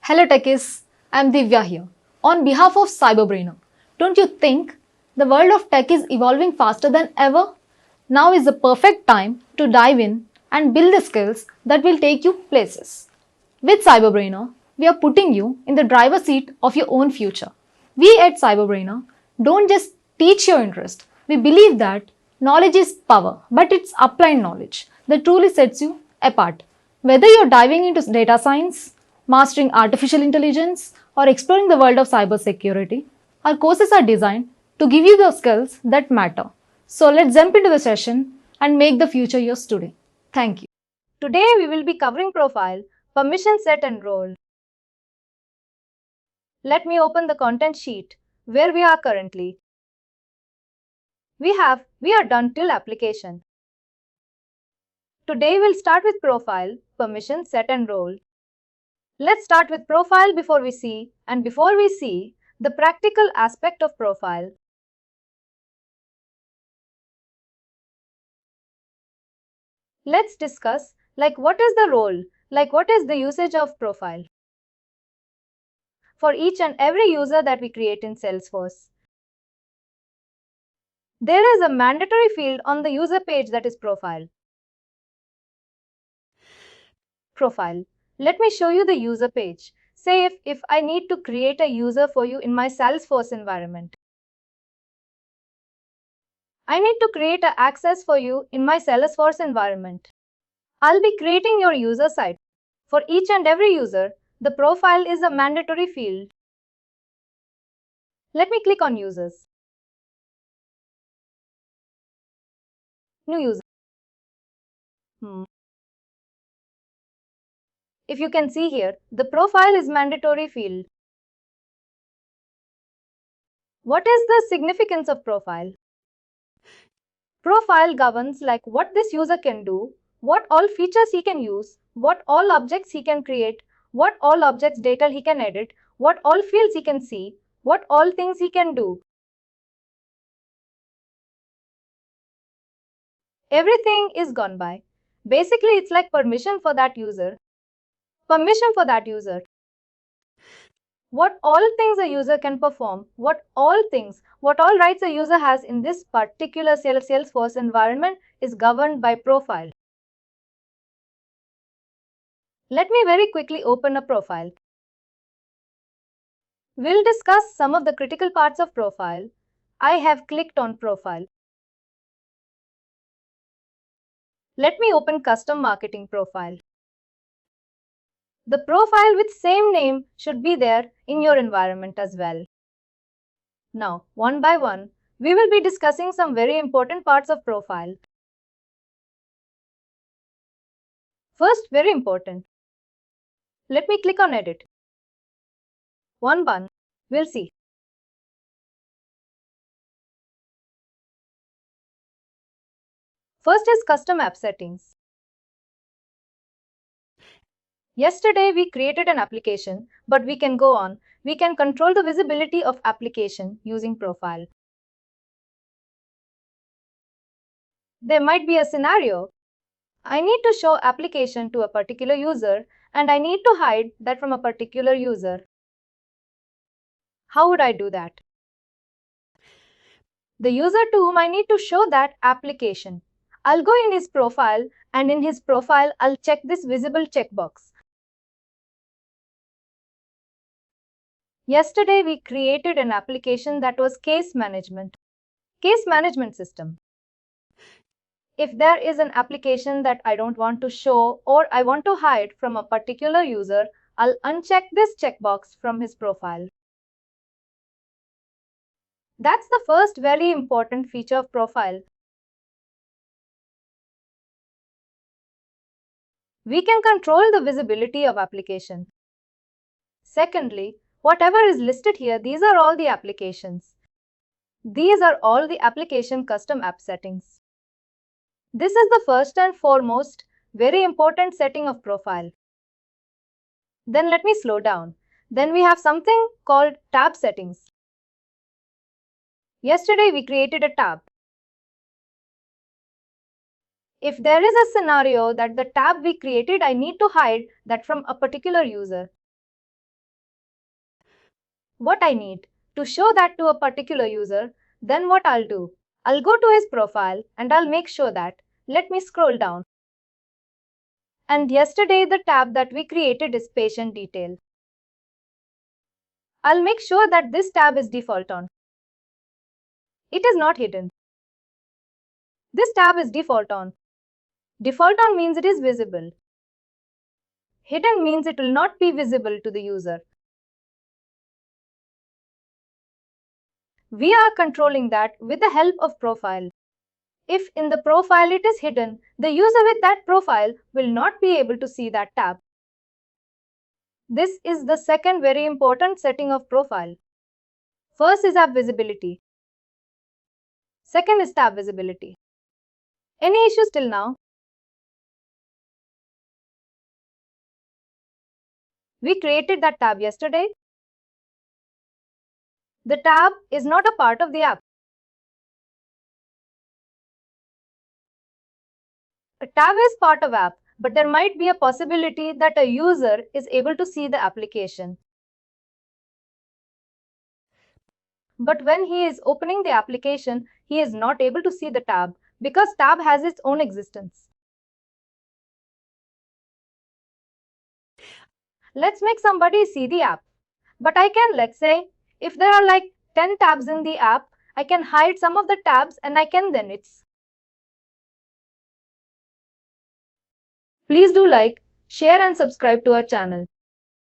Hello techies, I'm Divya here. On behalf of CyberBrainer, don't you think the world of tech is evolving faster than ever? Now is the perfect time to dive in and build the skills that will take you places. With CyberBrainer, we are putting you in the driver's seat of your own future. We at CyberBrainer don't just teach your interest. We believe that knowledge is power, but it's applied knowledge that truly sets you apart. Whether you're diving into data science, mastering artificial intelligence, or exploring the world of cybersecurity, our courses are designed to give you the skills that matter. So let's jump into the session and make the future yours today. Thank you. Today we will be covering profile, permission set and role. Let me open the content sheet where we are currently. We are done till application. Today we'll start with profile, permission set and role. Let's start with profile before we see the practical aspect of profile. Let's discuss what is the role, what is the usage of profile. For each and every user that we create in Salesforce, there is a mandatory field on the user page that is profile. Profile. Let me show you the user page. Say if I need to create a user for you in my Salesforce environment. I need to create an access for you in my Salesforce environment. I'll be creating your user site. For each and every user, the profile is a mandatory field. Let me click on users. New user. If you can see here, the profile is mandatory field. What is the significance of profile? Profile governs what this user can do, what all features he can use, what all objects he can create, what all objects data he can edit, what all fields he can see, what all things he can do. Everything is gone by. Basically, it's like permission for that user. Permission for that user. What all things a user can perform, what all rights a user has in this particular Salesforce environment is governed by profile. Let me very quickly open a profile. We'll discuss some of the critical parts of profile. I have clicked on profile. Let me open custom marketing profile. The profile with same name should be there in your environment as well. Now, one by one, we will be discussing some very important parts of profile. First, very important. Let me click on edit. One button. We'll see. First is custom app settings. Yesterday we created an application, but we can go on. We can control the visibility of application using profile. There might be a scenario. I need to show application to a particular user and I need to hide that from a particular user. How would I do that? The user to whom I need to show that application. I'll go in his profile and in his profile I'll check this visible checkbox. Yesterday we created an application that was case management system. If there is an application that I don't want to show or I want to hide from a particular user, I'll uncheck this checkbox from his profile. That's the first very important feature of profile. We can control the visibility of application. Secondly, whatever is listed here, these are all the applications. These are all the application custom app settings. This is the first and foremost very important setting of profile. Then let me slow down. Then we have something called tab settings. Yesterday we created a tab. If there is a scenario that the tab we created, I need to hide that from a particular user. what I need to show that to a particular user, then what I'll do, I'll go to his profile and I'll make sure that, let me scroll down. And yesterday the tab that we created is patient detail. I'll make sure that this tab is default on. It is not hidden. This tab is default on. Default on means it is visible. Hidden means it will not be visible to the user. We are controlling that with the help of profile. If in the profile it is hidden, the user with that profile will not be able to see that tab. This is the second very important setting of profile. First is app visibility. Second is tab visibility. Any issues till now? We created that tab yesterday. The tab is not a part of the app. A tab is part of app, but there might be a possibility that a user is able to see the application. But when he is opening the application, he is not able to see the tab because tab has its own existence. Let's make somebody see the app. But I can, let's say, if there are like 10 tabs in the app, I can hide some of the tabs and I can then it's. Please do like, share and subscribe to our channel.